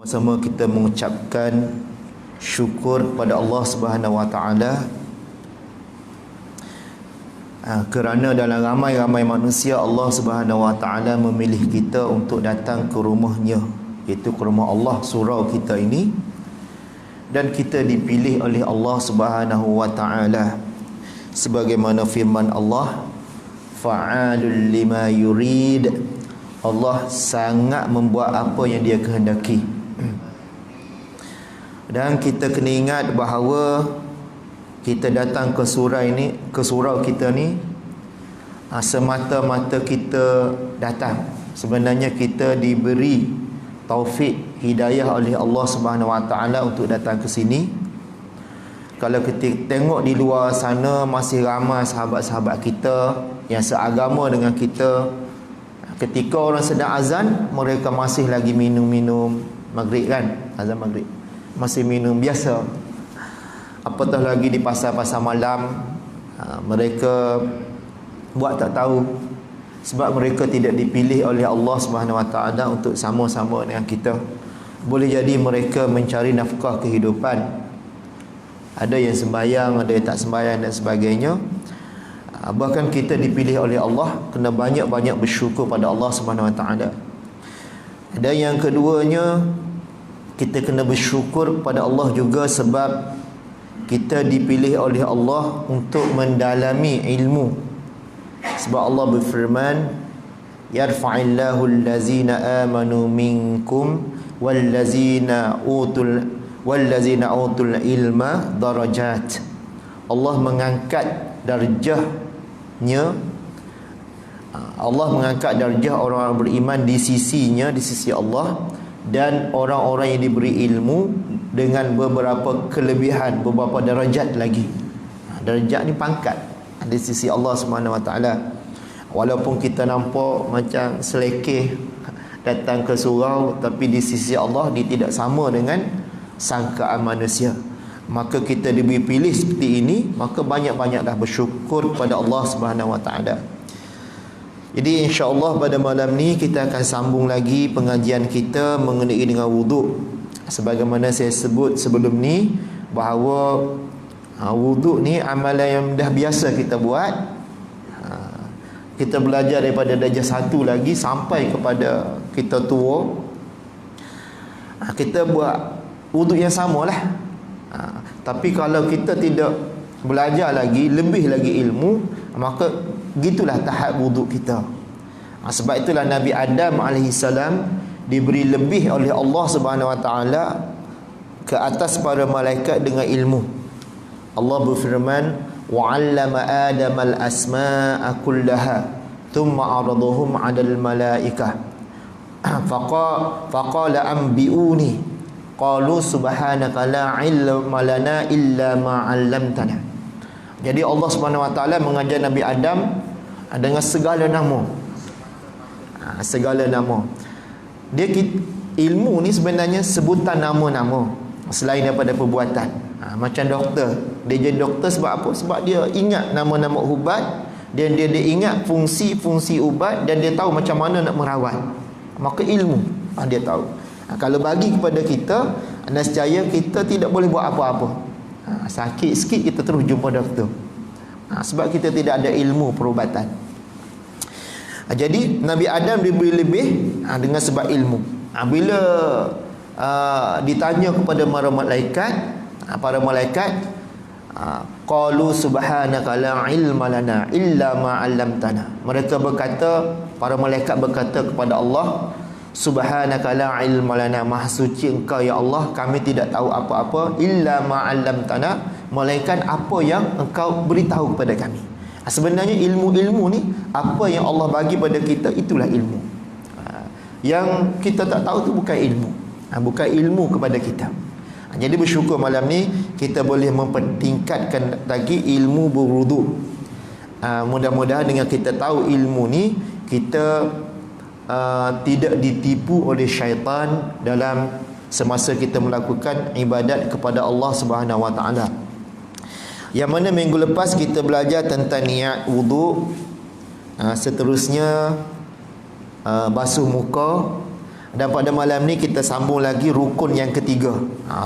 Sama kita mengucapkan syukur kepada Allah Subhanahu Wa Taala kerana dalam ramai-ramai manusia Allah Subhanahu Wa Taala memilih kita untuk datang ke rumahnya, iaitu ke rumah Allah, surau kita ini, dan kita dipilih oleh Allah Subhanahu Wa Taala sebagaimana firman Allah, fa'alul lima yurid. Allah sangat membuat apa yang Dia kehendaki. Dan kita kena ingat bahawa kita datang ke surau kita ni semata-mata kita datang. Sebenarnya kita diberi taufik hidayah oleh Allah Subhanahu Wa Taala untuk datang ke sini. Kalau kita tengok di luar sana, masih ramai sahabat-sahabat kita yang seagama dengan kita. Ketika orang sedang azan, mereka masih lagi minum maghrib kan, azan maghrib, masih minum biasa. Apatah lagi di pasar-pasar malam, mereka buat tak tahu, sebab mereka tidak dipilih oleh Allah Subhanahu Wa Taala untuk sama-sama dengan kita. Boleh jadi mereka mencari nafkah kehidupan. Ada yang sembahyang, ada yang tak sembahyang dan sebagainya. Bahkan kita dipilih oleh Allah, kena banyak-banyak bersyukur pada Allah Subhanahu Wa Taala. Dan yang keduanya, kita kena bersyukur pada Allah juga sebab kita dipilih oleh Allah untuk mendalami ilmu. Sebab Allah berfirman, yarfa'illahu allazina amanu minkum wallazina utul ilma darajat. Allah mengangkat darjahnya, Allah mengangkat darjah orang-orang beriman di sisinya, di sisi Allah, dan orang-orang yang diberi ilmu dengan beberapa kelebihan, beberapa darajat lagi. Darjat ni pangkat di sisi Allah Subhanahu Wa Taala. Walaupun kita nampak macam selekeh datang ke surau, tapi di sisi Allah dia tidak sama dengan sangkaan manusia. Maka kita diberi pilih seperti ini, maka banyak-banyaklah bersyukur kepada Allah Subhanahu Wa Taala. Jadi insya-Allah pada malam ni kita akan sambung lagi pengajian kita mengenai dengan wuduk. Sebagaimana saya sebut sebelum ni bahawa wuduk ni amalan yang dah biasa kita buat. Kita belajar daripada darjah 1 lagi sampai kepada kita tua. Kita buat wuduk yang samalah. Tapi kalau kita tidak belajar lagi, lebih lagi ilmu, maka gitulah tahap wuduk kita. Sebab itulah Nabi Adam AS diberi lebih oleh Allah Subhanahu Wa Taala ke atas para malaikat dengan ilmu. Allah berfirman, wa'allama Adam al-asma'a kullaha thumma aradahum 'alal malaikah faqala anbi'uni qalu subhanaka la ilma lana illa ma 'allamtana. Jadi Allah Subhanahu Wa Taala mengajar Nabi Adam dengan segala nama. Segala nama. Dia ilmu ni sebenarnya sebutan nama-nama selain daripada perbuatan. Macam doktor, dia jadi doktor sebab apa? Sebab dia ingat nama-nama ubat, dan dia ingat fungsi-fungsi ubat, dan dia tahu macam mana nak merawat. Maka ilmu dia tahu. Kalau bagi kepada kita, nescaya kita tidak boleh buat apa-apa. Sakit sikit kita terus jumpa doktor. Sebab kita tidak ada ilmu perubatan. Jadi Nabi Adam diberi lebih dengan sebab ilmu. Bila ditanya kepada para malaikat, qalu subhanaka la ilma lana illa ma 'allamtana. Mereka berkata, para malaikat berkata kepada Allah, subhanaka la ilma lana, maha suci engkau ya Allah, kami tidak tahu apa-apa, illa ma 'allamtana, melainkan apa yang engkau beritahu kepada kami. Sebenarnya ilmu-ilmu ni, apa yang Allah bagi pada kita, itulah ilmu. Yang kita tak tahu tu bukan ilmu, bukan ilmu kepada kita. Jadi bersyukur malam ni kita boleh mempertingkatkan lagi ilmu berwuduk. Mudah-mudahan dengan kita tahu ilmu ni, kita tidak ditipu oleh syaitan dalam semasa kita melakukan ibadat kepada Allah Subhanahu Wa Taala. Yang mana minggu lepas kita belajar tentang niat wuduk. Seterusnya basuh muka. Dan pada malam ni kita sambung lagi rukun yang ketiga.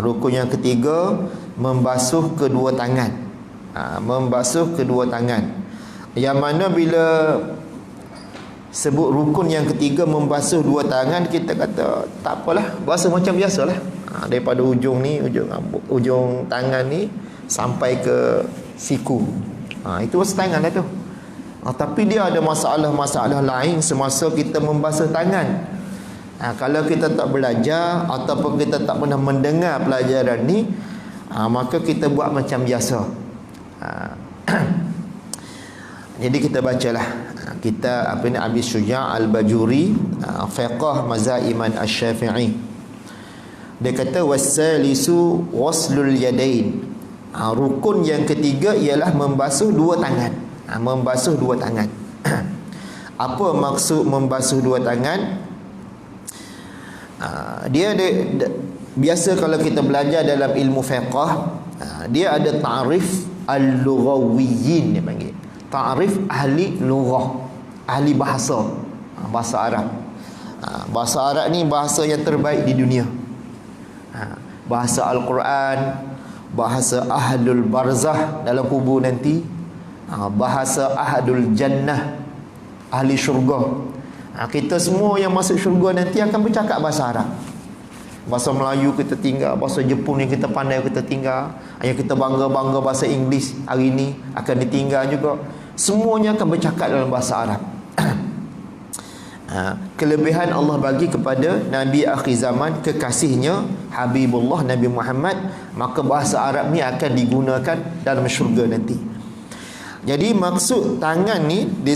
Rukun yang ketiga, membasuh kedua tangan. Membasuh kedua tangan. Yang mana bila sebut rukun yang ketiga, membasuh dua tangan, kita kata tak apalah, basuh macam biasalah. Daripada ujung ni, ujung tangan ni sampai ke siku. Itu basuh tangan lah tu. Tapi dia ada masalah-masalah lain semasa kita membasuh tangan. Kalau kita tak belajar ataupun kita tak pernah mendengar pelajaran ni, maka kita buat macam biasa. Jadi kita bacalah kita Abi Syuja' Al-Bajuri, Fiqh Mazaiman Asy-Syafi'i. Dia kata wassalisu waslul yadain. Rukun yang ketiga ialah membasuh dua tangan. Membasuh dua tangan. Apa maksud membasuh dua tangan? Dia biasa kalau kita belajar dalam ilmu fiqh, dia ada ta'rif al-lughawiyyin, dia panggil. Ta'rif ahli lughah, ahli bahasa, bahasa Arab. Bahasa Arab ni bahasa yang terbaik di dunia. Bahasa Al-Quran, bahasa ahlul barzah dalam kubur nanti, bahasa ahlul jannah, ahli syurga. Kita semua yang masuk syurga nanti akan bercakap bahasa Arab. Bahasa Melayu kita tinggal, bahasa Jepun yang kita pandai kita tinggal, yang kita bangga-bangga bahasa Inggeris hari ni akan ditinggal juga. Semuanya akan bercakap dalam bahasa Arab. Kelebihan Allah bagi kepada Nabi akhir zaman, kekasihnya Habibullah Nabi Muhammad, maka bahasa Arab ni akan digunakan dalam syurga nanti. Jadi maksud tangan ni di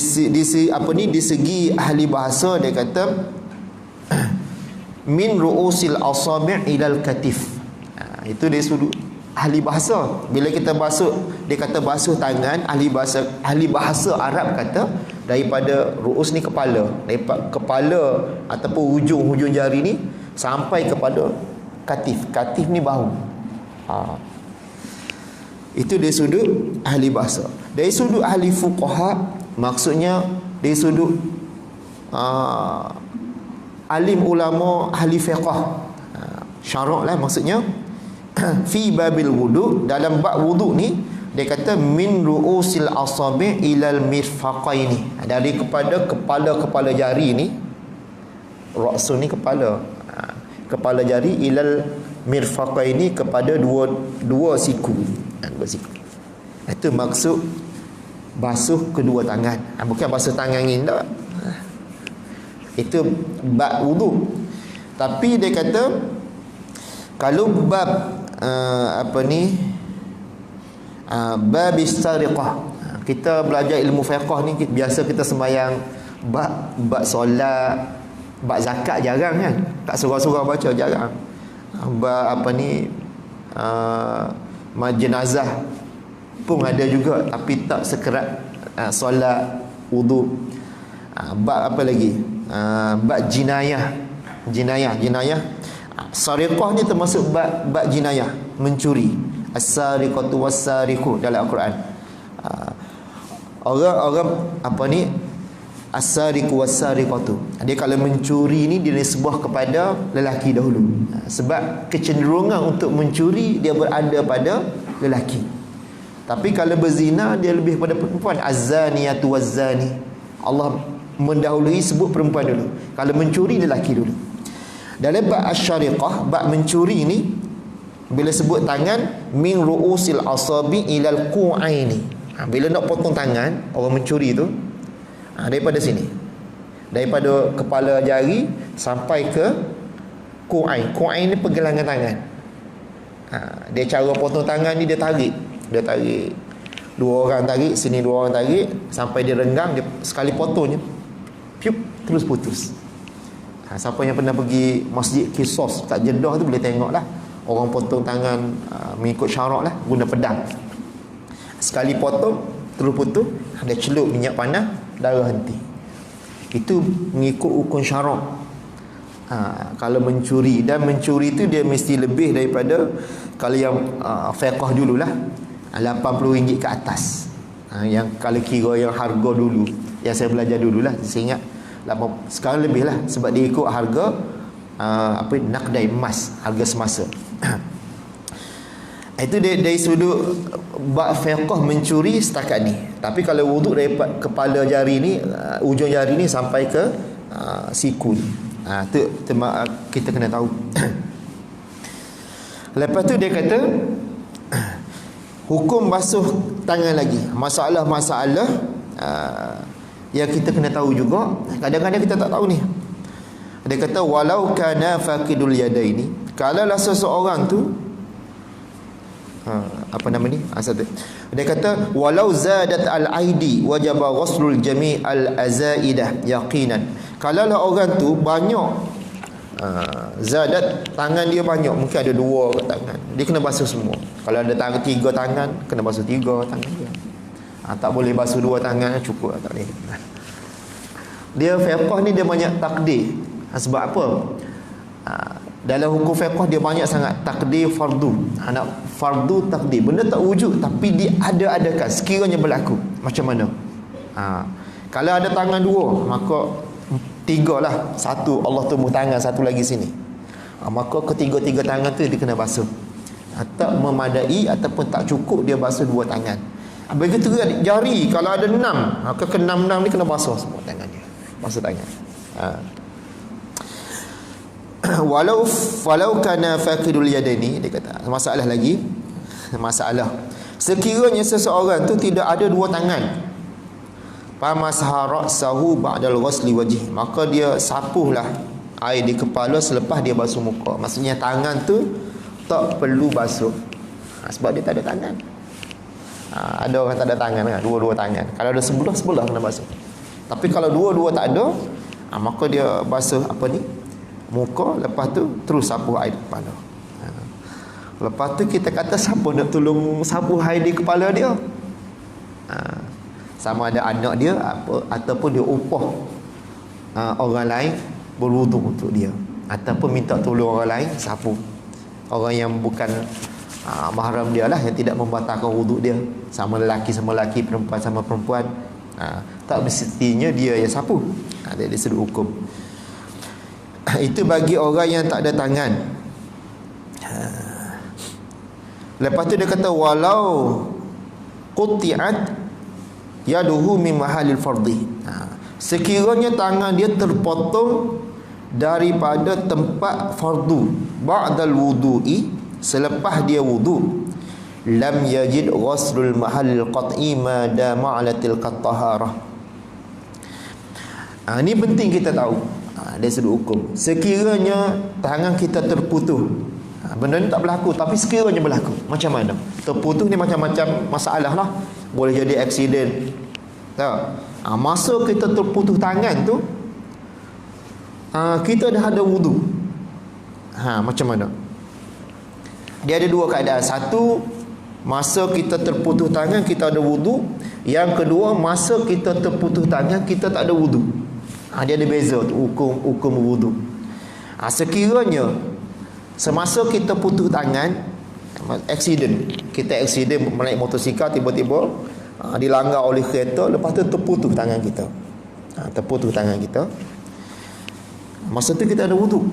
segi ahli bahasa, dia kata min ru'usil asabi' ilal katif. Itu dia sudut ahli bahasa. Bila kita basuh, dia kata basuh tangan, ahli bahasa Arab kata daripada ru'us ni kepala, daripada kepala ataupun hujung jari ni sampai kepada katif. Katif ni bahu. Itu dari sudut ahli bahasa. Dari sudut ahli fuqaha, maksudnya dari sudut alim ulama ahli fiqh, syarak lah maksudnya. Fi babil wudu, dalam bab wudu ni dia kata min ru'usil asabi' ilal mirfaqaini, dari kepada kepala jari ni, ra'sun ni kepala jari, ilal mirfaqaini, kepada dua siku. Itu maksud basuh kedua tangan. Bukan basuh tangan ni tak. Itu bab wudu. Tapi dia kata kalau bab bab istariqah, kita belajar ilmu fiqh ni biasa kita sembahyang bab solat, bab zakat jarang kan. Tak surau-surau baca jarang. Bab jenazah pun ada juga, tapi tak sekerat solat, wudu. Bab apa lagi? Bab jinayah. Sariqah ni termasuk bab jinayah, mencuri. As-sariqatu was-sariqu dalam Al-Quran. Orang as-sariqu was-sariqatu, dia kalau mencuri ni dia disebut kepada lelaki dahulu. Sebab kecenderungan untuk mencuri dia berada pada lelaki. Tapi kalau berzina dia lebih pada perempuan. Az-zaniyatu waz-zani, Allah mendahului sebut perempuan dulu. Kalau mencuri lelaki dulu. Dalam bab asy-syariqah, bab mencuri ni bila sebut tangan, min ru'usil asabi ilal qu'aini. Bila nak potong tangan orang mencuri tu, daripada sini, daripada kepala jari sampai ke qu'ain. Qu'ain ni pergelangan tangan. Dia cara potong tangan ni dia tarik. Dua orang tarik, sini dua orang tarik, sampai dia renggang, dia sekali potongnya piup, terus putus. Siapa yang pernah pergi Masjid Qisas kat Jeddah tu boleh tengok lah, orang potong tangan mengikut syarak lah, guna pedang. Sekali potong terus putus, ada celup minyak panas, darah henti. Itu mengikut hukum syarak. Kalau mencuri, dan mencuri tu dia mesti lebih daripada, kalau yang fiqh dululah RM80 ke atas. Yang kalau kira yang harga dulu, yang saya belajar dululah, saya ingat sekarang lebih lah, sebab dia ikut harga nakdai emas, harga semasa. Itu dari sudut bab fiqh mencuri setakat ni. Tapi kalau wuduk daripada kepala jari ni, ujung jari ni sampai ke siku ni, tu kita kena tahu. Lepas tu dia kata hukum basuh tangan lagi. Masalah-masalah yang kita kena tahu juga. Kadang-kadang kita tak tahu ni. Dia kata walau kana faqidul yadaini, kalaulah seseorang tu apa nama ni? Dia kata walau zadat al-aidi wajaba ghuslul jami' al-azaidah yaqinan. Kalaulah orang tu banyak zadat, tangan dia banyak, mungkin ada 2 kat tangan, dia kena basuh semua. Kalau ada 3 tangan, kena basuh 3 tangan dia. Tak boleh basuh 2 tangan, cukup tak boleh. Dia fiqh ni dia banyak takdir. Sebab apa? Dalam hukum fiqh dia banyak sangat takdir fardu. Nak fardu takdir, benda tak wujud tapi dia ada-adakan sekiranya berlaku. Macam mana? Kalau ada tangan 2, maka 3 lah. 1 Allah tumbuh tangan, 1 lagi sini. Maka ketiga-tiga tangan tu dia kena basuh. Tak memadai ataupun tak cukup dia basuh 2 tangan. Begitu juga jari, kalau ada 6, maka ke-6 ni kena basuh semua tangan dia. Basuh tangan. Walau kana faqidul yadaini, dia kata masalah lagi, masalah sekiranya seseorang tu tidak ada 2 tangan, famasha ra'sahu ba'dal ghusli wajhi, maka dia sapuhlah air di kepala selepas dia basuh muka. Maksudnya tangan tu tak perlu basuh, sebab dia tak ada tangan. Ada orang tak ada tangan kan, 2 tangan. Kalau ada sebelah kena basuh. Tapi kalau 2 tak ada, maka dia basuh muka, lepas tu terus sapuh air di kepala. Lepas tu kita kata siapa nak tolong sapuh air di kepala dia? Sama ada anak dia ataupun dia upah orang lain berwuduk untuk dia, ataupun minta tolong orang lain sapuh. Orang yang bukan mahram dia lah, yang tidak membatalkan wuduk dia, sama lelaki sama lelaki, perempuan sama perempuan, tak mestinya dia yang sapuh. Dia disebut hukum. Itu bagi orang yang tak ada tangan. Lepas tu dia kata walau quti'at yaduhu min mahalil fardhi, sekiranya tangan dia terpotong daripada tempat fardu, ba'dal wudu'i, selepas dia wudu, lam yajid ghuslul mahalil qat'i ma dama 'ala tilka taharah. Ini penting kita tahu. Dia sudut hukum. Sekiranya tangan kita terputus, benda ni tak berlaku, tapi sekiranya berlaku, macam mana? Terputus ni macam-macam masalah lah. Boleh jadi aksiden. Tak? Masa kita terputus tangan tu, kita dah ada wudu. Macam mana? Dia ada 2 keadaan. Satu, masa kita terputus tangan kita ada wudu. Yang kedua, masa kita terputus tangan kita tak ada wudu. Dia ada beza tu, hukum wudu. Sekiranya semasa kita putus tangan, kita aksiden menaik motosikal, tiba-tiba dilanggar oleh kereta, lepas tu terputus tangan kita. Terputus tangan kita, masa tu kita ada wudu.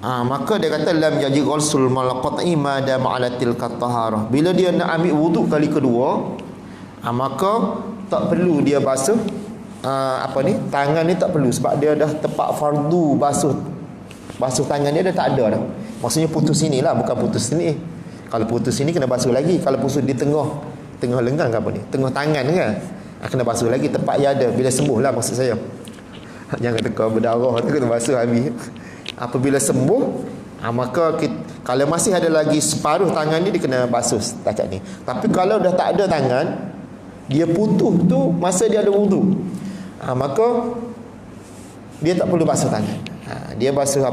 Maka dia kata lam yaji ghusl malqati ma dama 'ala tilka taharah. Bila dia nak ambil wudu kali kedua, maka tak perlu dia basuh tangan ni, tak perlu, sebab dia dah tepat fardu basuh tangan dia dah tak ada dah. Maksudnya putus sini lah, bukan putus sini. Kalau putus sini kena basuh lagi. Kalau putus di tengah lengan ke apa ni, tengah tangan kan, kena basuh lagi tempat yang ada. Bila sembuh lah maksud saya. Jangan teka berdarah tu kena basuh habis. Apabila sembuh, maka kalau masih ada lagi separuh tangan ni, dia kena basuh setakat ni. Tapi kalau dah tak ada tangan, dia putus tu masa dia ada wudu, maka dia tak perlu basuh tangan. Dia basuh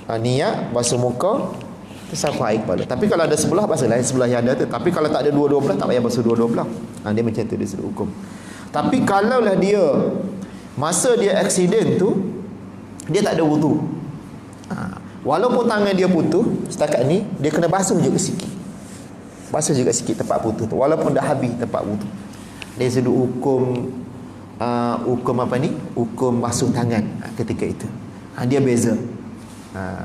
niat basuh muka, tersapu air kepala. Tapi kalau ada sebelah, basuh lain sebelah yang ada tu. Tapi kalau tak ada dua-dua belah, tak payah basuh dua-dua belah. Dia macam tu dia suruh hukum. Tapi kalaulah dia masa dia aksiden tu dia tak ada wudu, walaupun tangan dia putus setakat ni, dia kena basuh juga sikit. Basuh juga sikit tempat putus tu, walaupun dah habis tempat wudu. Dia sudut hukum hukum apa ni? Hukum basuh tangan ketika itu. Dia beza.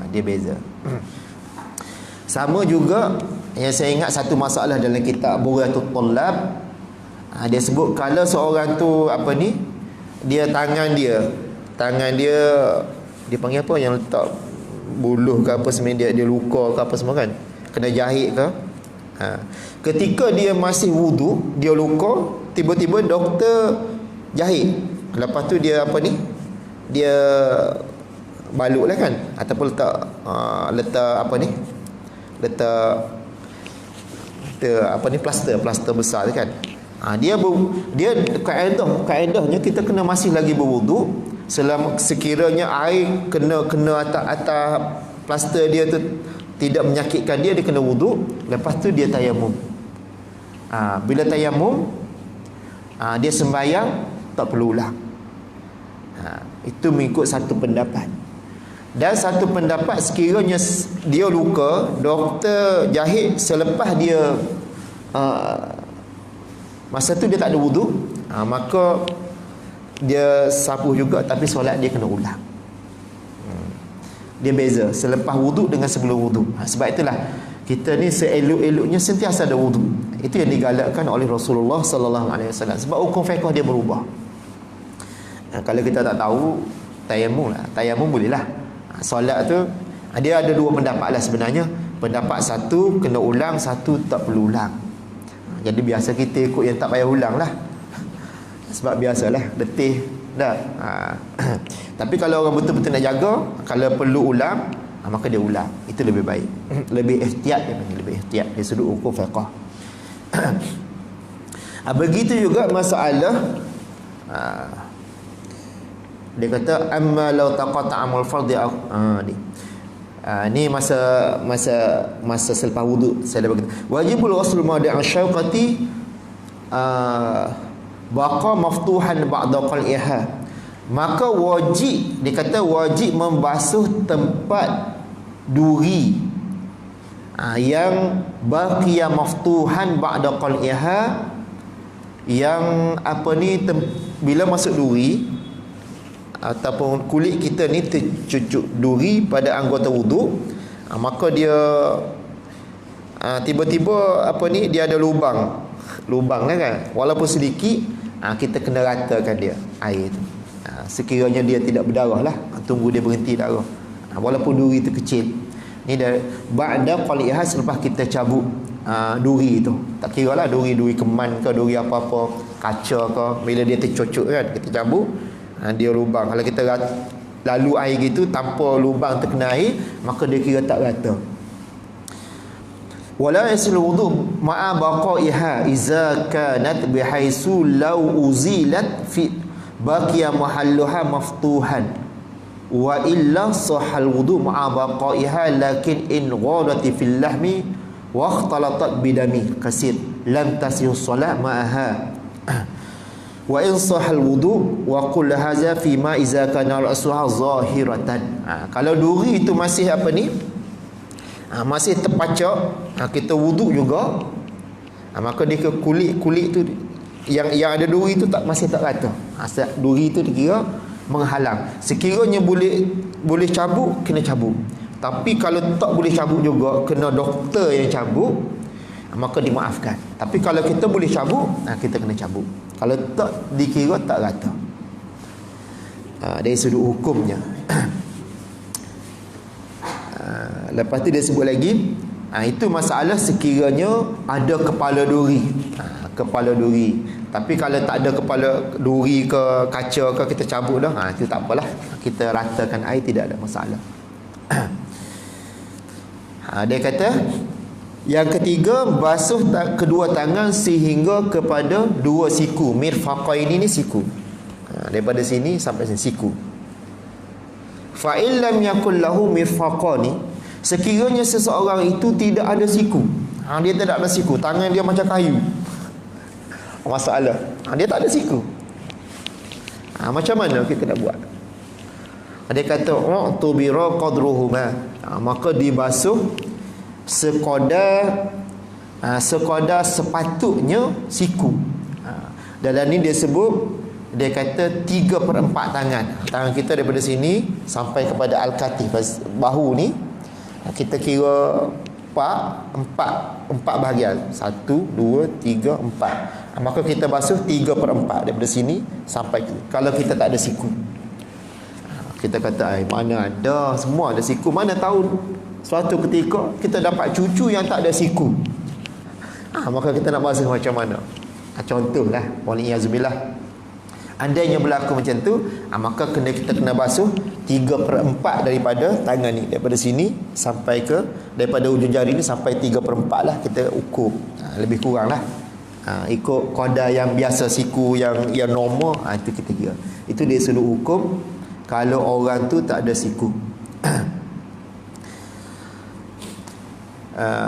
Dia beza. Sama juga yang saya ingat satu masalah dalam kitab Bughatul Tullab. Dia sebut kalau seorang tu apa ni, dia tangan dia panggil apa yang letak buluh ke apa semua, dia luka ke apa semua kan, kena jahit ke. Ketika dia masih wudu, dia luka, tiba-tiba doktor jahit. Lepas tu dia apa ni, dia balut lah kan, ataupun letak apa ni, letak apa ni, plaster besar kan. Dia kaedahnya kita kena masih lagi berwudu selama sekiranya air kena atas plaster dia tu tidak menyakitkan dia kena wudu. Lepas tu dia tayamum. Bila tayamum, dia sembahyang tak perlu ulang. Itu mengikut satu pendapat. Dan satu pendapat, sekiranya dia luka, doktor jahit selepas dia masa tu dia tak ada wudu, maka dia sapu juga, tapi solat dia kena ulang. Dia beza selepas wudu dengan sebelum wudu. Sebab itulah kita ni seelok-eloknya sentiasa ada wudu. Itu yang digalakkan oleh Rasulullah sallallahu alaihi wasallam. Sebab hukum fiqh dia berubah. Kalau kita tak tahu, tayamum lah. Tayamum boleh lah. Solat tu dia ada dua pendapat lah sebenarnya. Pendapat satu kena ulang, satu tak perlu ulang. Jadi biasa kita ikut yang tak payah ulang lah. Sebab biasalah letih dah. Tapi kalau orang betul-betul nak jaga, kalau perlu ulang, maka dia ulang. Itu lebih baik. Lebih ihtiyat, dia panggil lebih ihtiyat dari sudut hukum fiqh. Begitu juga masalah dia kata amma law taqata'amul fardhi ni masa selepas wudu saya dah berkata wajibul ghusl ma'al syauqati baqa maftuhan ba'da qal'iha. Maka wajib, dia kata wajib membasuh tempat duri yang baqiya maftuhan ba'da qal'iha, yang apa ni, bila masuk duri ataupun kulit kita ni tercucuk duri pada anggota wudu, maka dia tiba-tiba apa ni, dia ada lubang kan, walaupun sedikit, kita kena ratakan dia air tu. Sekiranya dia tidak berdarah lah, tunggu dia berhenti darah, walaupun duri tu kecil. Ni dah ba'da qali'ah, selepas kita cabut duri tu. Tak kira lah duri keman ke, duri apa-apa, kaca ke, bila dia tercucuk kan, kita cabut, dia lubang. Kalau kita lalu air gitu tanpa lubang terkena air, maka dia kira tak rata. Wala yasil wudu ma'a baqaiha iza kanat bihaisu law uzilat fi baqiya mahalluha maftuhan wa illa sahal wudu ma'a baqaiha lakin in ghadati fil lahmi wa ikhtalatat bidami kasir lam tasih shalah ma'aha wa in sahal wudu wa qul hadza fi ma iza kana ra'suha zahiratan. Kalau duri itu masih apa ni, masih terpacak, kita wuduk juga, maka dia ke kulit tu yang ada duri tu masih tak rata. Duri tu dikira menghalang. Sekiranya boleh cabut, kena cabut. Tapi kalau tak boleh cabut juga, kena doktor yang cabut, maka dimaafkan. Tapi kalau kita boleh cabut, kita kena cabut. Kalau tak, dikira tak rata. Dari sudut hukumnya. Lepas tu dia sebut lagi, itu masalah sekiranya ada kepala duri. Kepala duri. Tapi kalau tak ada kepala duri ke kaca ke, kita cabut dah, itu tak apalah. Kita ratakan air, tidak ada masalah. Dia kata yang ketiga, basuh kedua tangan sehingga kepada dua siku. Mirfaqain ini siku. Daripada sini sampai sini siku. Fa illam yakul lahu mirfaqani, sekiranya seseorang itu tidak ada siku, dia tidak ada siku, tangan dia macam kayu, masalah, dia tak ada siku, macam mana kita nak buat? Dia kata u'tubira qadruhuma, maka dibasuh sekadar sepatutnya siku. Dalam ni dia sebut dia kata 3/4 tangan. Tangan kita daripada sini sampai kepada al-katif, bahu ni kita kira empat bahagian. 1, 2, 3, 4. Maka kita basuh 3/4 daripada sini sampai kalau kita tak ada siku. Kita kata mana ada, semua ada siku. Mana tahu suatu ketika kita dapat cucu yang tak ada siku. Maka kita nak basuh macam mana? Contohlah, waliyazubillah, andainya berlaku macam tu, maka kita kena basuh 3/4 daripada tangan ni, daripada sini sampai ke, daripada ujung jari ni sampai 3/4 lah kita ukur. Lebih kurang lah, ikut qadar yang biasa, siku yang normal, itu kita kira. Itu dia sudut hukum kalau orang tu tak ada siku.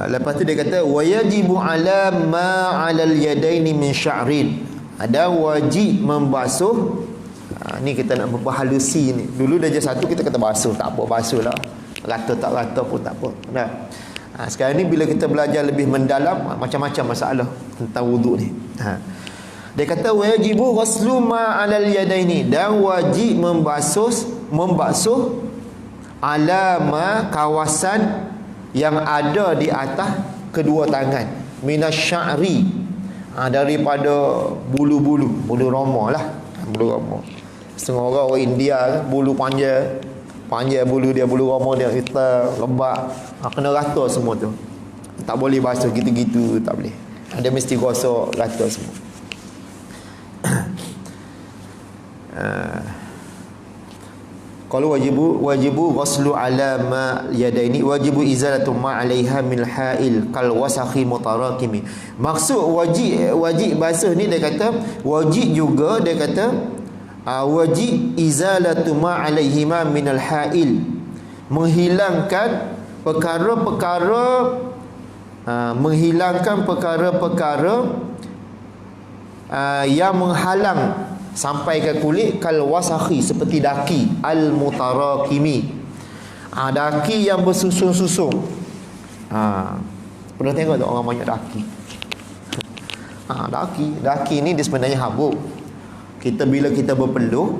Lepas tu dia kata wayajibu ala ma 'alal yadaini min sya'rin. Ada wajib membasuh. Ni kita nak berhalusi ni. Dulu darjah 1 kita kata basuh, tak apa basuhlah. Rata tak rata pun tak apa. Nah. Sekarang ni bila kita belajar lebih mendalam, macam-macam masalah tentang wuduk ni. Dia kata wajibu ghuslu ma 'alal yadaini, dan wajib membasuh ala ma, kawasan yang ada di atas kedua tangan, minasya'ri, daripada bulu-bulu roma lah, bulu roma. Setengah orang India bulu panjang bulu dia, bulu roma dia kita lebat, kena rata semua tu. Tak boleh basuh gitu-gitu, tak boleh. Dia mesti gosok rata semua. Kalau wajibu ghuslu ala ma yadaini, wajibu izalatu ma 'alaiha min ha'il kal wasakhi mutarakimi. Maksud wajib basuh ni, dia kata wajib juga, dia kata wajib izalatu ma 'alaihima min al ha'il, menghilangkan perkara-perkara yang menghalang sampai ke kulit, kal wasakhi, seperti daki, al mutarakimi, daki yang bersusun-susun. Pernah tengok tak orang banyak daki? Daki ni dia sebenarnya habuk. Bila kita berpeluh,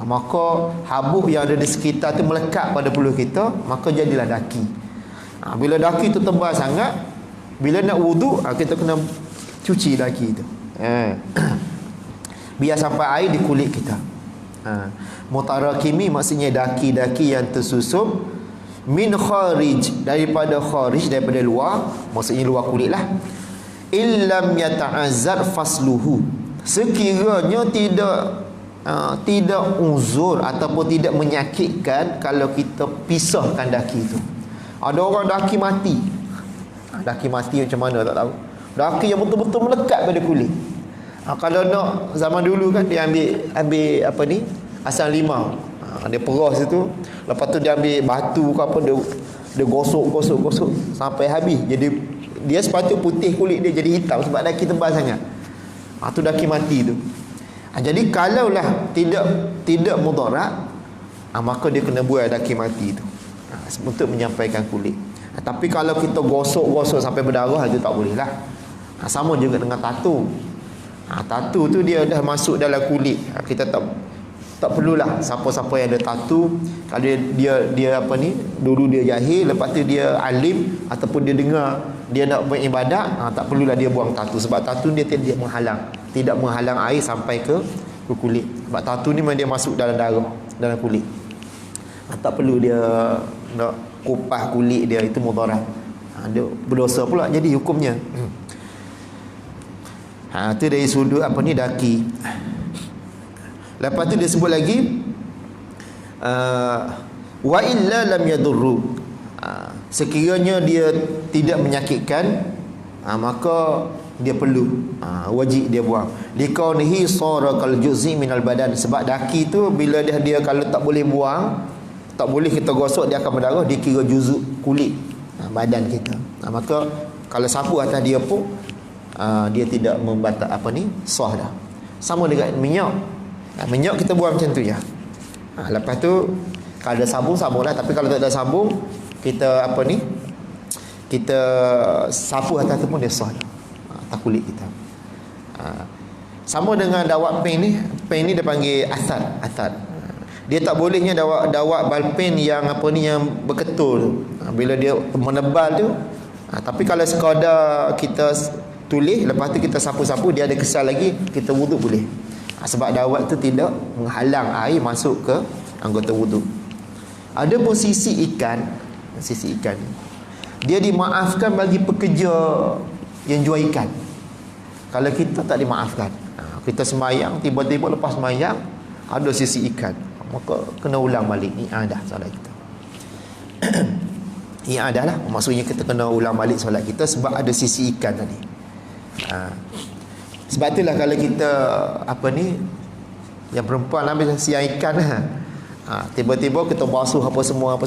maka habuk yang ada di sekitar tu melekat pada peluh kita, maka jadilah daki. Bila daki tu tebal sangat, bila nak wuduk, kita kena cuci daki tu. Biar sampai air di kulit kita. Mutarakimi maksudnya daki-daki yang tersusun, min kharij, daripada kharij, daripada luar, maksudnya luar kulit lah. Illam yata'azzar fasluhu, sekiranya tidak uzur ataupun tidak menyakitkan kalau kita pisahkan daki itu. Ada orang daki mati. Daki mati macam mana tak tahu. Daki yang betul-betul melekat pada kulit. Kalau nak zaman dulu kan, dia ambil apa ni, asam limau, dia perah situ, lepas tu dia ambil batu ke apa, dia gosok sampai habis. Jadi dia sepatutnya putih kulit dia jadi hitam sebab daki tebal sangat. Tu daki mati tu. Jadi kalaulah tidak mudarat, maka dia kena buang daki mati tu, untuk menyampaikan kulit. Tapi kalau kita gosok sampai berdarah, itu tak boleh lah. Sama juga dengan tattoo. Tattoo tu dia dah masuk dalam kulit. Kita tak perlulah siapa-siapa yang ada tattoo, kalau dia apa ni, dulu dia jahil, lepas tu dia alim ataupun dia dengar dia nak beribadat, tak perlulah dia buang tattoo, sebab tattoo dia tidak menghalang air sampai ke kulit. Sebab tattoo ni memang dia masuk dalam darah, dalam kulit. Tak perlu dia nak kupas kulit dia, itu mudarat. Dia berdosa pula jadi hukumnya. Itu dari sudut apa ni, daki. Lepas tu dia sebut lagi wa illa lam yadurru, sekiranya dia tidak menyakitkan, maka dia perlu wajib dia buang. Liqaunihi sara kal juz'i minal badan, sebab daki tu bila dia kalau tak boleh buang, tak boleh kita gosok, dia akan berdarah, dia kira juzuk kulit badan kita. Maka kalau sapu atas dia pun dia tidak membatal apa ni, sah dah. Sama dengan minyak. Minyak kita buang macam tu ya. Lepas tu kalau ada sabun, sabunlah. Tapi kalau tak ada sabun, kita apa ni, kita sapu atas tu pun dia sah dah, atas kulit kita. Sama dengan dawat pen ni dia panggil asad. Dia tak bolehnya dawat balpen yang yang berketul. Bila dia menebal tu. Tapi kalau sekadar kita tulis, lepas tu kita sapu-sapu, dia ada kesal lagi, kita wuduk boleh. Sebab dawat tu tidak menghalang air masuk ke anggota wuduk. Ada pun sisi ikan, dia dimaafkan bagi pekerja yang jual ikan. Kalau kita tak dimaafkan, kita sembahyang, tiba-tiba lepas sembahyang ada sisi ikan, maka kena ulang balik i'adah solat kita. I'adah lah, maksudnya kita kena ulang balik solat kita sebab ada sisi ikan tadi. Sebab itulah kalau kita yang perempuan habis siang ikan tiba-tiba kita basuh apa semua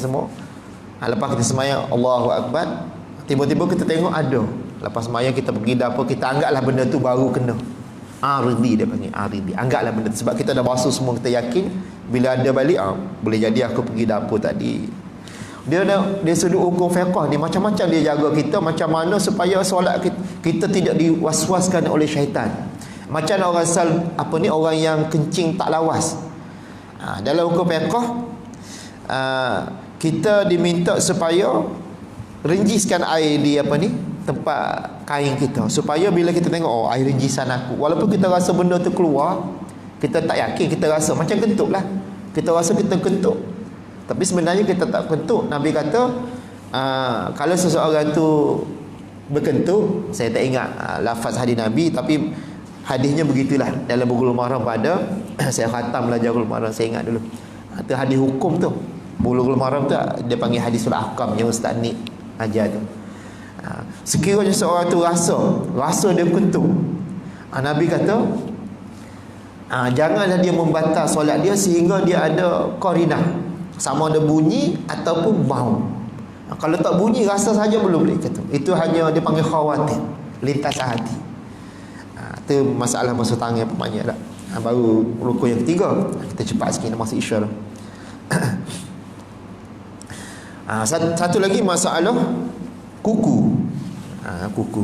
lepas kita sembahyang Allahu Akbar, tiba-tiba kita tengok ada, lepas sembahyang kita pergi dapur, kita anggaplah benda tu baru kena aridi, dia panggil aridi, anggaplah benda tu, sebab kita dah basuh semua, kita yakin bila ada balik boleh jadi aku pergi dapur tadi. Dia sudut hukum fiqh ni macam-macam dia jaga kita, macam mana supaya solat kita tidak diwaswaskan oleh syaitan. Macam orang orang yang kencing tak lawas. Dalam hukum fiqh kita diminta supaya renjiskan air di tempat kain kita, supaya bila kita tengok air renjisan aku, walaupun kita rasa benda tu keluar, kita tak yakin, kita rasa macam kentut lah, kita rasa kita kentut, tapi sebenarnya kita tak kentut. Nabi kata kalau seseorang tu berkentut, saya tak ingat lafaz hadis Nabi, tapi hadisnya begitulah dalam Bulughul Maram pada saya khatam belajar Bulughul Maram, saya ingat dulu. Itu hadis hukum tu. Bulughul Maram tu dia panggil hadisul ahkam yang Ustaz Nik ajar tu. Sekiranya seorang tu rasa dia kentut, Nabi kata janganlah dia membatal solat dia sehingga dia ada qarinah, sama ada bunyi ataupun bau. Kalau tak bunyi, rasa saja belum boleh kata. Itu hanya dia panggil khawatir, lintas hati. Itu masalah basuh tangan apa banyak dah. Baru rukun yang ketiga. Kita cepat sikit nak masuk isya dah. Satu lagi masalah kuku. Kuku.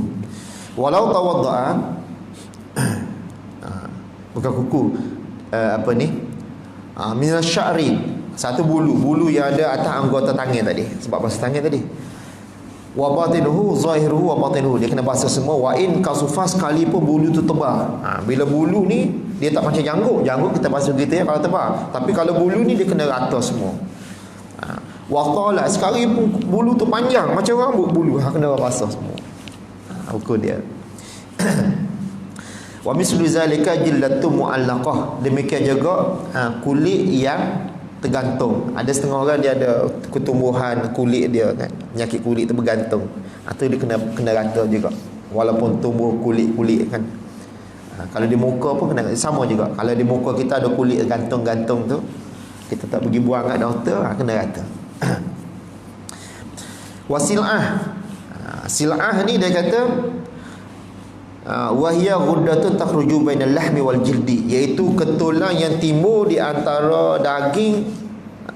Walau tawadda'a bukan kuku. Minal sya'ri, satu bulu yang ada atas anggota tangan tadi, sebab basuh tangan tadi. Wa batinuhu zahiruhu wa batinuhu, dia kena basuh semua. Wa in kasufas, sekalipun bulu tu tebal. Bila bulu ni dia tak macam janggut kita basuh gitu ya kalau tebal, tapi kalau bulu ni dia kena rata semua. Wa qala, sekalipun bulu tu panjang macam rambut bulu, kena basuh semua. Hukum dia. Wa mislu zalika jillatu muallaqah, demikian juga kulit yang tergantung. Ada setengah orang dia ada ketumbuhan kulit dia kan, penyakit kulit tu bergantung. Itu dia kena rata juga, walaupun tumbuh kulit kan. Kalau di muka pun kena sama juga. Kalau di muka kita ada kulit gantung-gantung tu, kita tak pergi buang kat doktor, kena rata. Wasil'ah, sil'ah ni dia kata wahia ghuddatun takhruju bainal lahmi wal jildi, iaitu ketulan yang timbul di antara daging,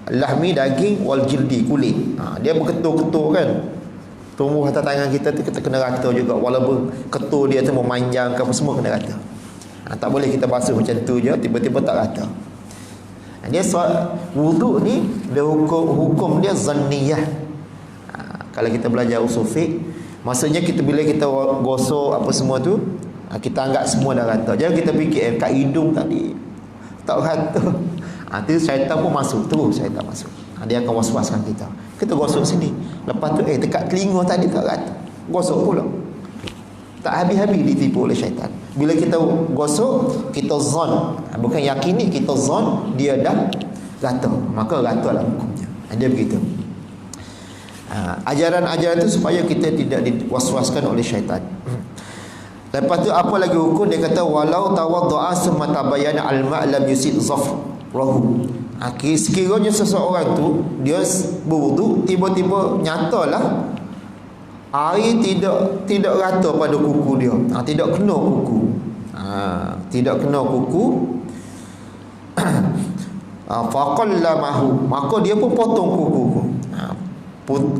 lahmi daging, wal jildi kulit. Dia berketul-ketul kan, tumbuh atas tangan kita tu, kita kena rata juga, walaupun ketul dia tu memanjang ke apa semua kena rata. Tak boleh kita basuh macam tu je tiba-tiba tak rata. Dia wuduk ni dia hukum dia zanniyah. Kalau kita belajar usul fiqh, maksudnya bila kita gosok apa semua tu, kita anggap semua dah rata. Jangan kita fikir kat hidung tadi tak rata. Nanti syaitan pun masuk, terus syaitan masuk. Dia akan was-waskan kita. Kita gosok sini, lepas tu dekat telinga tadi tak rata, gosok pula. Tak habis-habis ditipu oleh syaitan. Bila kita gosok, kita zon, bukan yakini, kita zon dia dah rata, maka ratalah hukumnya. Dia begitu. Ajaran-ajaran itu supaya kita tidak diwaswaskan oleh syaitan. Lepas tu apa lagi hukum? Dia kata walau tawadda'a summa tabayyana al-ma' lam yusid zafrahu. Sekiranya seseorang tu dia berwuduk, tiba-tiba nyatalah air tidak rata pada kuku dia, tidak kena kuku, tidak kena kuku, faqallamahu, maka dia pun potong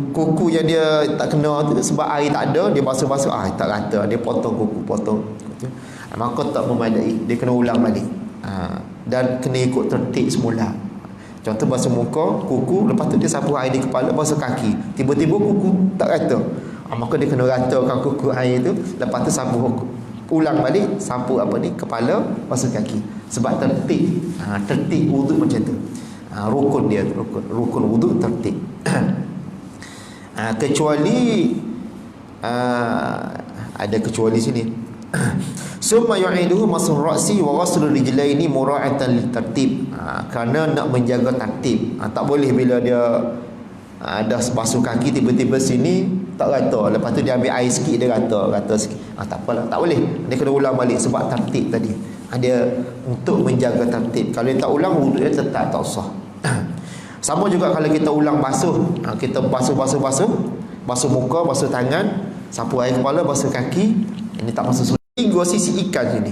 kuku yang dia tak kena tu, sebab air tak ada, dia basuh-basuh tak rata, dia potong kuku. maka tak memadai, dia kena ulang balik. Dan kena ikut tertib semula. Contoh basuh muka, kuku, lepas tu dia sapu air di kepala, basuh kaki. Tiba-tiba kuku tak rata, maka dia kena ratakan kuku air tu, lepas tu sapu ulang balik, sapu kepala, basuh kaki. Sebab tertib. Tertib wuduk macam tu. Rukun dia, rukun wuduk tertib. Kecuali ada kecuali sini. Summa yu'iduhu mas'ul ra'si wa ghaslu rijlaini mura'atan litartib. Kerana nak menjaga tertib. Tak boleh bila dia dah basuh kaki tiba-tiba sini tak rata, lepas tu dia ambil air sikit dia rata sikit. Tak apalah, tak boleh. Dia kena ulang balik sebab tertib tadi. Dia untuk menjaga tertib. Kalau dia tak ulang, wuduk dia tetap tak sah. Sama juga kalau kita ulang basuh, kita basuh muka, basuh tangan, sapu air kepala, basuh kaki, ini tak masuk sunat. Tiga sisi ikan sini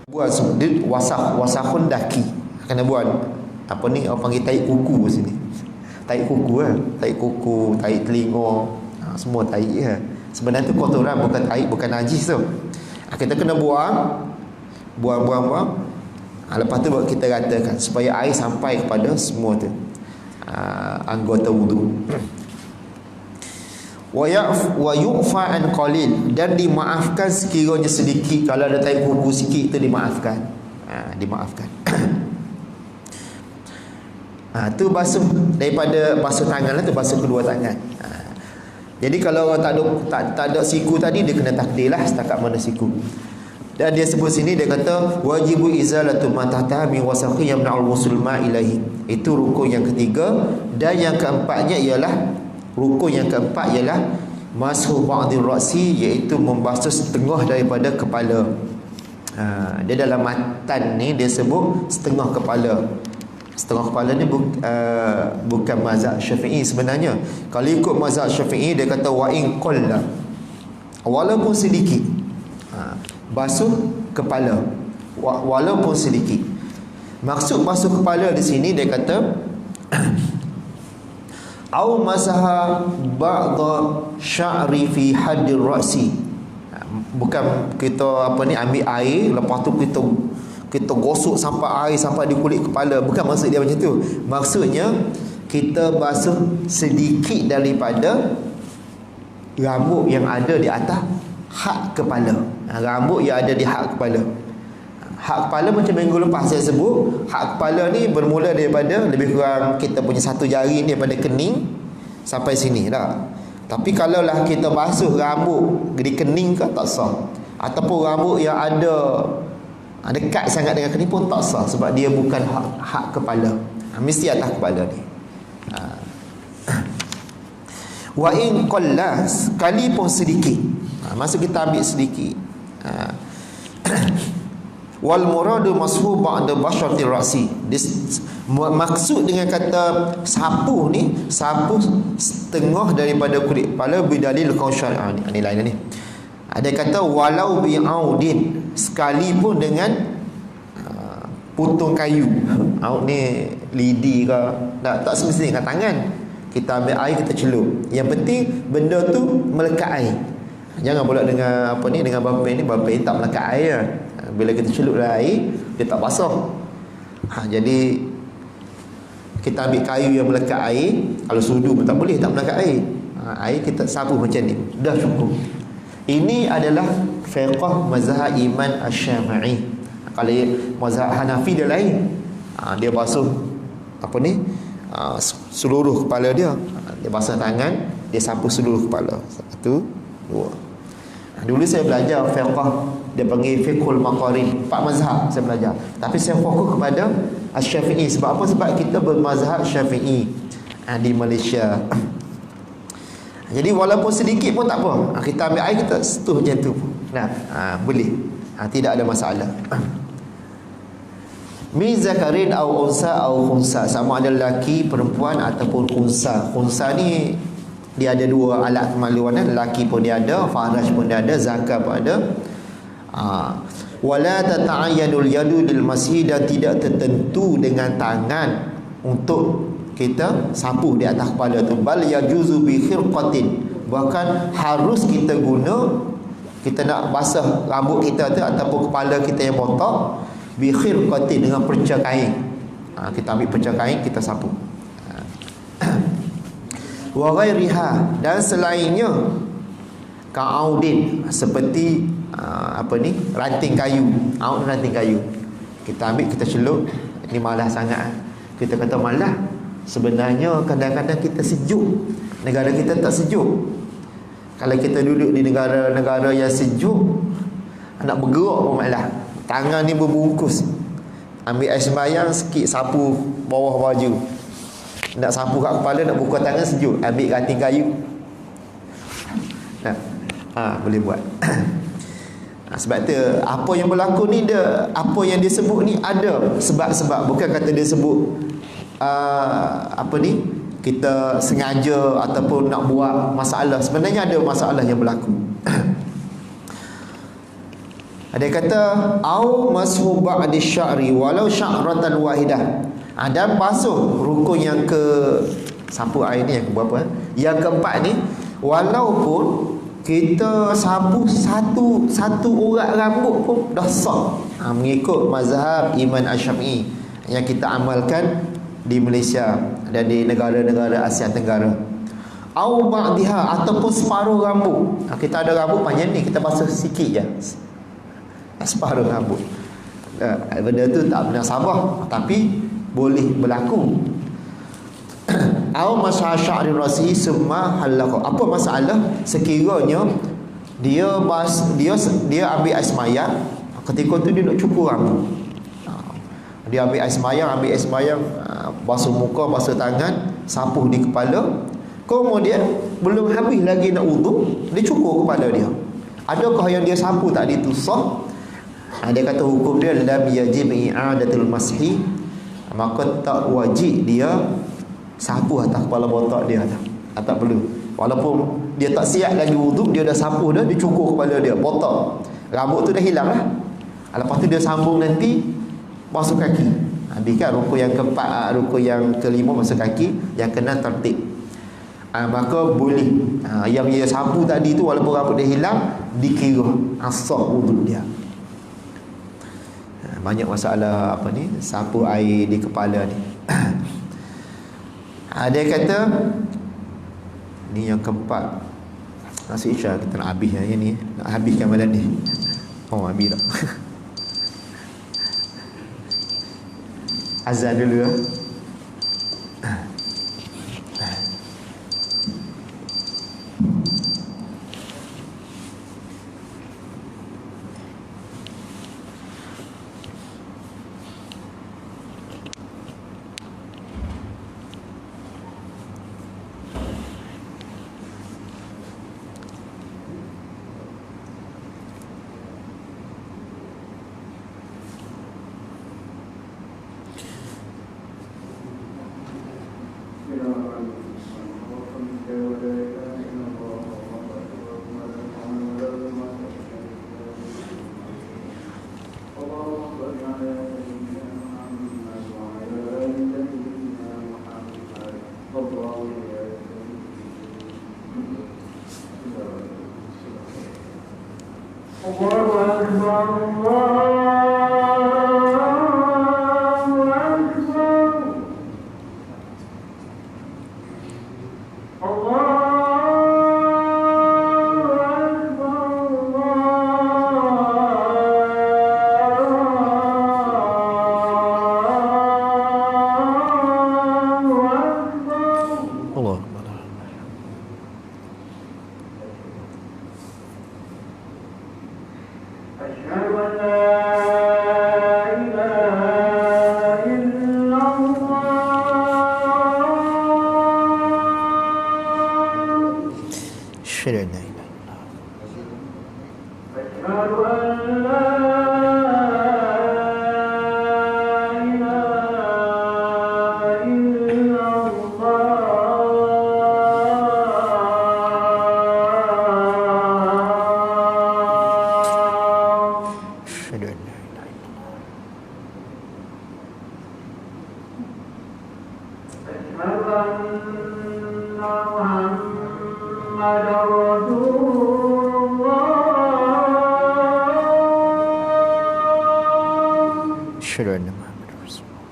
buat dia wasahun daki, kena buat orang panggil taik kuku sini. Taik kuku taik kuku, taik telinga, semua taik sebenarnya tu kotoran, bukan taik, bukan najis tu. Kita kena buang. Lepas tu kita ratakan supaya air sampai kepada semua tu anggota wudu. Wa yu'fa an qalil, dan dimaafkan sekiranya sedikit. Kalau ada taik kuku sikit tu dimaafkan. Dimaafkan. Tu basuh daripada basuh tangan lah, tu basuh kedua tangan. Jadi kalau orang tak ada siku tadi, dia kena takdirlah setakat mana siku. Dan dia sebut sini, dia kata wajibu izalatu ma tahta min wasaqi yamna'ul wusul ma ilahi. Itu rukun yang ketiga. Dan yang keempatnya ialah mashu ba'dir ra'si, iaitu membasuh setengah daripada kepala. Dia dalam matan ni dia sebut setengah kepala. Setengah kepala ni bukan mazhab Syafi'i sebenarnya. Kalau ikut mazhab Syafi'i, dia kata wa in qalla, walaupun sedikit. Basuh kepala walaupun sedikit. Maksud basuh kepala di sini dia kata au masaha ba'dha sya'ri fi haddir ra'si. Bukan kita ambil air, lepas tu kita gosok sampai air sampai di kulit kepala. Bukan maksud dia macam tu. Maksudnya kita basuh sedikit daripada rambut yang ada di atas hak kepala. Rambut yang ada di hak kepala. Hak kepala macam minggu lepas saya sebut, hak kepala ni bermula daripada lebih kurang kita punya satu jari ni, daripada kening sampai sini dah. Tapi kalaulah kita basuh rambut di kening ke, tak sah. Ataupun rambut yang ada dekat sangat dengan kening pun tak sah, sebab dia bukan hak kepala. Mesti atas kepala ni. Wa in qalla, sekali pun sedikit. Maksud kita ambil sedikit. Wal muradu mashu ba'da basharati ra'si. Maksud dengan kata sapu ni, sapu setengah daripada kulit kepala bidalil qausyan. Ni lain ni. Ada kata walau bi'audin, sekalipun dengan putung kayu. Aud ni lidi ke, tak semestinya dengan tangan. Kita ambil air, kita celup. Yang penting benda tu melekat air. Jangan pula dengan dengan bapen ni tak melekat air. Bila kita celup dalam air, dia tak basah. Jadi kita ambil kayu yang melekat air. Kalau sudu pun tak boleh, tak melekat air. Air kita sapu macam ni, dah cukup. Ini adalah fiqh mazhab Imam Asy-Syafi'i. Kalau mazhab Hanafi dia lain. Dia basuh seluruh kepala dia. Dia basuh tangan, dia sapu seluruh kepala. Satu, dua. Dulu saya belajar fiqh, dia panggil fiqhul maqarin. 4 mazhab saya belajar. Tapi saya fokus kepada Asy-Syafi'i. Sebab apa? Sebab kita bermazhab Syafi'i di Malaysia. Jadi walaupun sedikit pun tak apa. Kita ambil air, kita setuh macam tu. Boleh. Tidak ada masalah. Min zakarin au unsa au khunsa, sama ada lelaki, perempuan ataupun khunsa. Khunsa ni dia ada 2 alat kemaluan. Lelaki pun dia ada, faraj pun dia ada, zakar pun ada. Wala tata'ayyadul yadu lil masjid, dan tidak tertentu dengan tangan untuk kita sapu di atas kepala tu. Bal yajuzu bi khirqatin, bahkan harus kita guna kita nak basah rambut kita tu ataupun kepala kita yang botak, bi khirqatin, dengan perca kain. Kita ambil perca kain, kita sapu. Wa ghairiha, dan selainnya, ka'audin, seperti ranting kayu. Aud, ranting kayu. Kita ambil, kita celup. Ini malas sangat. Kita kata malas. Sebenarnya kadang-kadang kita sejuk, negara kita tak sejuk. Kalau kita duduk di negara-negara yang sejuk, nak bergerak pun malas. Tangan ni berbungkus. Ambil air sembahyang sikit, sapu bawah baju. Nak sapu kat kepala, nak buka tangan sejuk, ambil ranting kayu. Boleh buat. Sebab tu apa yang berlaku ni, apa yang dia sebut ni ada sebab-sebab. Bukan kata dia sebut kita sengaja ataupun nak buat masalah. Sebenarnya ada masalah yang berlaku. Ada kata au mashu ba'di sya'ri walau sya'ratan wahidah. Dan basuh rukun yang ke sapu air ni yang ke berapa? Yang keempat ni, walaupun kita sapu satu urat rambut pun dah sah. Mengikut mazhab Imam Asy-Syafi'i yang kita amalkan di Malaysia dan di negara-negara Asia Tenggara. Au ba'diha, ataupun separuh rambut. Kita ada rambut panjang ni, kita basuh sikit je, separuh rambut. Benda tu tak benar sabah, tapi boleh berlaku. Au mas'a sya'ri rasihi summa halaqah. Apa masalah sekiranya dia ambil air sembahyang, ketika tu dia nak cukur rambut. Dia ambil air sembahyang, basuh muka, basuh tangan, sapuh di kepala. Kemudian belum habis lagi nak wudu, dia cukur kepala dia. Adakah yang dia sapu tadi tu sah? Dia kata hukum dia lam yajib i'adatul mashi, maka tak wajib dia sapu atas kepala botak dia tak perlu. Walaupun dia tak siap lagi wudu, dia dah sapu dah, dia cukur kepala dia, botak, rambut tu dah hilang lah. Lepas tu dia sambung nanti basuh kaki. Habiskan rukun yang keempat, rukun yang kelima basuh kaki, yang kena tertib. Maka boleh. Yang dia sapu tadi tu walaupun rambut dia hilang, dikira sah wudu dia. Banyak masalah sapu air di kepala ni. Dia kata ni yang keempat. Nasi Isya kita nak habis yang ni, nak habiskan malam ni. Habis dah. Azan dulu. Muhammadar Rasulullah. Asyhadu anna Muhammadar Rasulullah.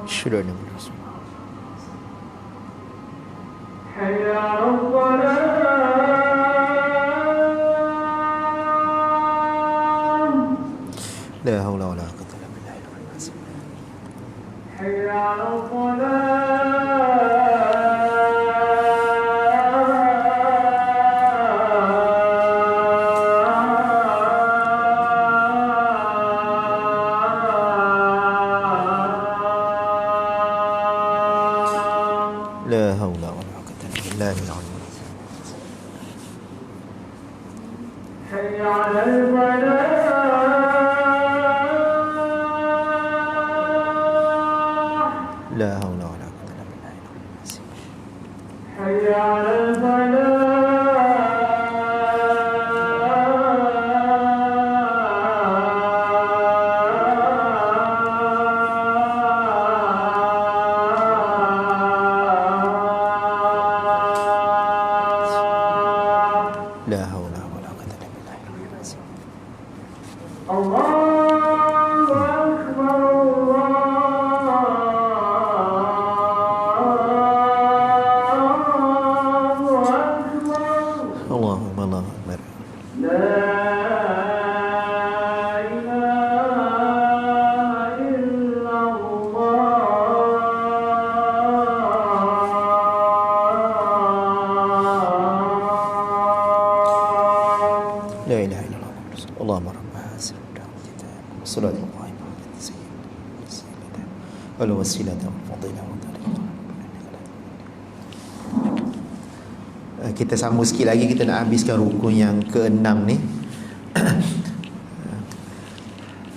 Asyhadu anna Muhammadar Rasulullah. Asyhadu anna Muhammadar Rasulullah. Hayya 'alal falah. La haula wala quwwata illa billah. Hayya 'alal falah. La haula wala quwwata illa billah. Hayya 'alal falah. La haula wala quwwata illa billah. Hayya 'alal falah. La haula wala quwwata illa billah. Allahu Akbar, Allahu Akbar. Allahumma Allahu akbar. La ilaha illallah. La ilaha illallah. Allahumma rabb hadhihi ad-da'wati wassalatu wassalamu ala sayyidina wal wasilata wal fadilah wa kita sambung sikit lagi, kita nak habiskan rukun yang ke-6 ni.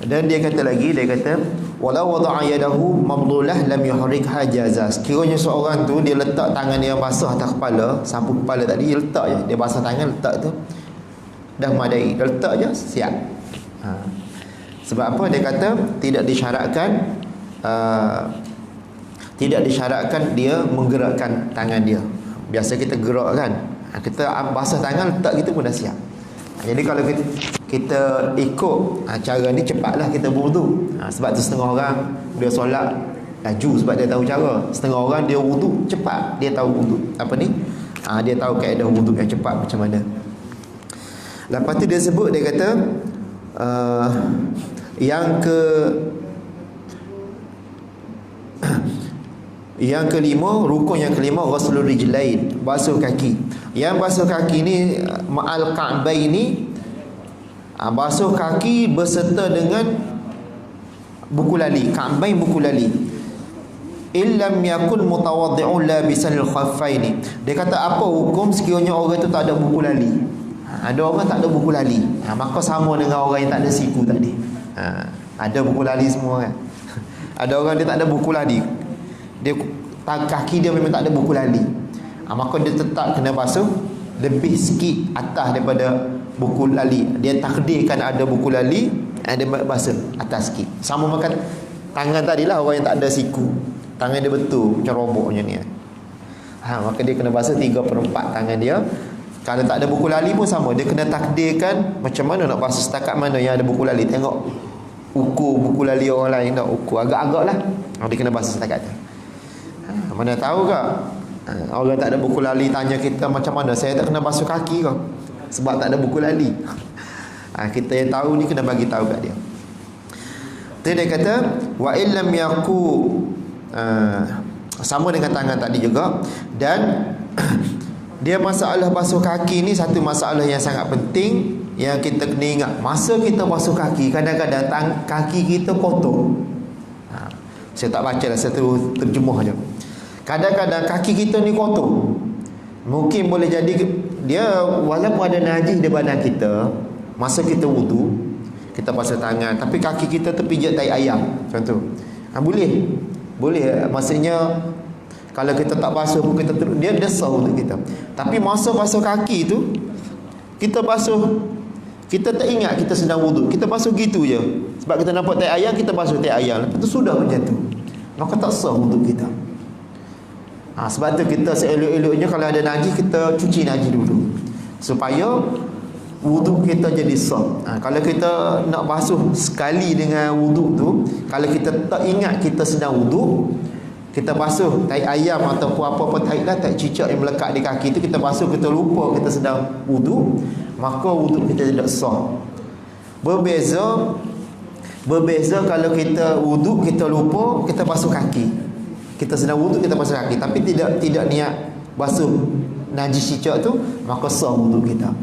Dan dia kata lagi, dia kata walau wada'a yadahu mablulah lam yuhrikha jaza. Sekiranya seorang tu dia letak tangan dia basah atas kepala, sapu kepala tadi dia letak je, dia basah tangan letak tu dah memadai, dia letak je siap. Sebab apa? Dia kata tidak disyaratkan tidak disyaratkan dia menggerakkan tangan dia. Biasa kita gerak kan, kita basah tangan letak kita pun dah siap. Jadi kalau kita ikut cara ni, cepatlah kita berwuduk. Sebab tu setengah orang dia solat laju sebab dia tahu cara. Setengah orang dia wuduk cepat, dia tahu wuduk apa ni, dia tahu kaedah wuduk yang cepat macam mana. Lepas tu dia sebut, dia kata yang kelima, rukun yang kelima ghuslul rijlain, basuh kaki. Yang basuh kaki ni ma'al ka'bain ni, basuh kaki berserta dengan buku lali, ka'bain buku lali. Illam yakun mutawaddi'un labisanil khaffaini. Dia kata apa hukum sekiranya orang tu tak ada buku lali? Ada orang tak ada buku lali, maka sama dengan orang yang tak ada siku tadi. Ada buku lali semua kan. Ada orang dia tak ada buku lali, dia kaki dia memang tak ada buku lali, maka dia tetap kena basuh lebih sikit atas daripada buku lali. Dia takdirkan ada buku lali, dia basuh atas sikit. Sama makan tangan tadilah, orang yang tak ada siku, tangan dia betul macam robot macam ni. Maka dia kena basuh 3/4 tangan dia. Kalau tak ada buku lali pun sama, dia kena takdirkan macam mana nak basuh, setakat mana yang ada buku lali. Tengok ukur buku lali orang lain, tak ukur agak-agak lah, dia kena basuh setakat tu. Mana tahu ke orang tak ada buku lali tanya kita macam mana, saya tak kena basuh kaki ke sebab tak ada buku lali. Kita yang tahu ni kena bagi tahu kat dia. Tu dia kata wa illam yaku, sama dengan tangan tadi juga. Dan dia masalah basuh kaki ni satu masalah yang sangat penting yang kita kena ingat. Masa kita basuh kaki, kadang-kadang kaki kita kotor. Saya tak baca lah, satu terjemah je. Kadang-kadang kaki kita ni kotor. Mungkin boleh jadi dia walaupun ada najis di badan kita, masa kita wudu, kita basuh tangan, tapi kaki kita terpijak tai ayam contoh. Boleh maksudnya kalau kita tak basuh pun kita dia sah untuk kita. Tapi masa basuh kaki tu, kita basuh Kita tak ingat kita sedang wuduk, kita basuh gitu je. Sebab kita nampak tai ayam, kita basuh tai ayam. Lepas tu sudah macam tu, maka tak sah wuduk kita. Sebab tu kita seelok-eloknya kalau ada najis, kita cuci najis dulu supaya wuduk kita jadi sah. Kalau kita nak basuh sekali dengan wuduk tu, kalau kita tak ingat kita sedang wuduk, kita basuh tai ayam ataupun apa-apa tai lah, tai cicak yang melekat di kaki tu, kita basuh, kita lupa kita sedang wuduk, maka wuduk kita tidak sah. Berbeza kalau kita wuduk, kita lupa, kita basuh kaki. Kita sedang wuduk, kita basuh kaki, tapi tidak niat basuh najis cicak tu, maka sah wuduk kita.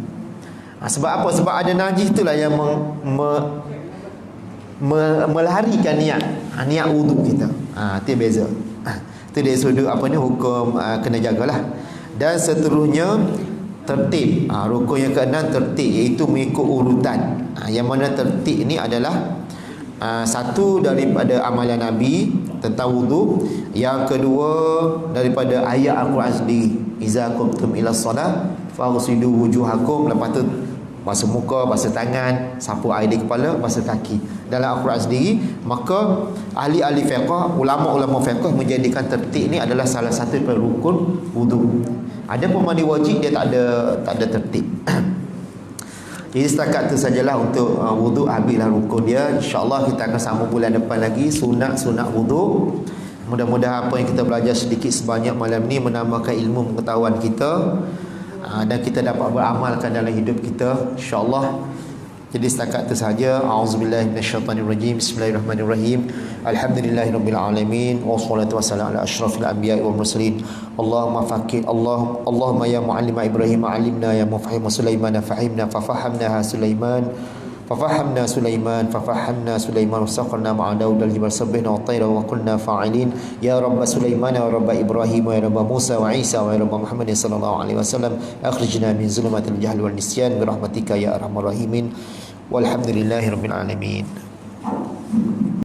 Sebab apa? Sebab ada najis itulah yang melarikan niat wuduk kita. Itu beza. Itu dari sudut hukum kena jagalah. Dan seterusnya tertib. Rukun yang keenam tertib, iaitu mengikut urutan. Yang mana tertib ni adalah satu daripada amalan Nabi tentang wuduk, yang kedua daripada ayat Al-Quran sendiri, iza qumtum ila solah faghsilu wujuhakum, lepas tu basuh muka, basuh tangan, sapu air di kepala, basuh kaki, dalam Al-Quran sendiri. Maka ahli-ahli fiqh, ulama-ulama fiqh menjadikan tertib ni adalah salah satu rukun wuduk. Ada pun mandi wajib, dia tak ada tertib. Jadi setakat tu sajalah untuk wuduk, habislah rukun dia. InsyaAllah kita akan sambung bulan depan lagi sunat-sunat wuduk. Mudah-mudahan apa yang kita belajar sedikit sebanyak malam ni menambahkan ilmu pengetahuan kita, dan kita dapat beramalkan dalam hidup kita, insyaAllah. Jadi setakat itu sahaja. A'udzubillahi minasyaitanirrajim. Bismillahirrahmanirrahim. Alhamdulillahirabbil alamin. Wassalatu wassalamu ala asyrafil anbiya'i wal mursalin. Allahumma ya mu'allima Ibrahim 'allimna, ya mufahhima Sulaiman fahimna, fafahamnaha Sulaiman ففهمنا سليمان وسخرنا مع داود الجبال سبحنا والطير وكنا فاعلين يا رب سليمان ويا رب إبراهيم ويا رب موسى وعيسى ويا رب محمد صلى الله عليه وسلم أخرجنا من ظلمات الجهل والنسيان برحمتك يا أرحم الراحمين والحمد لله رب العالمين.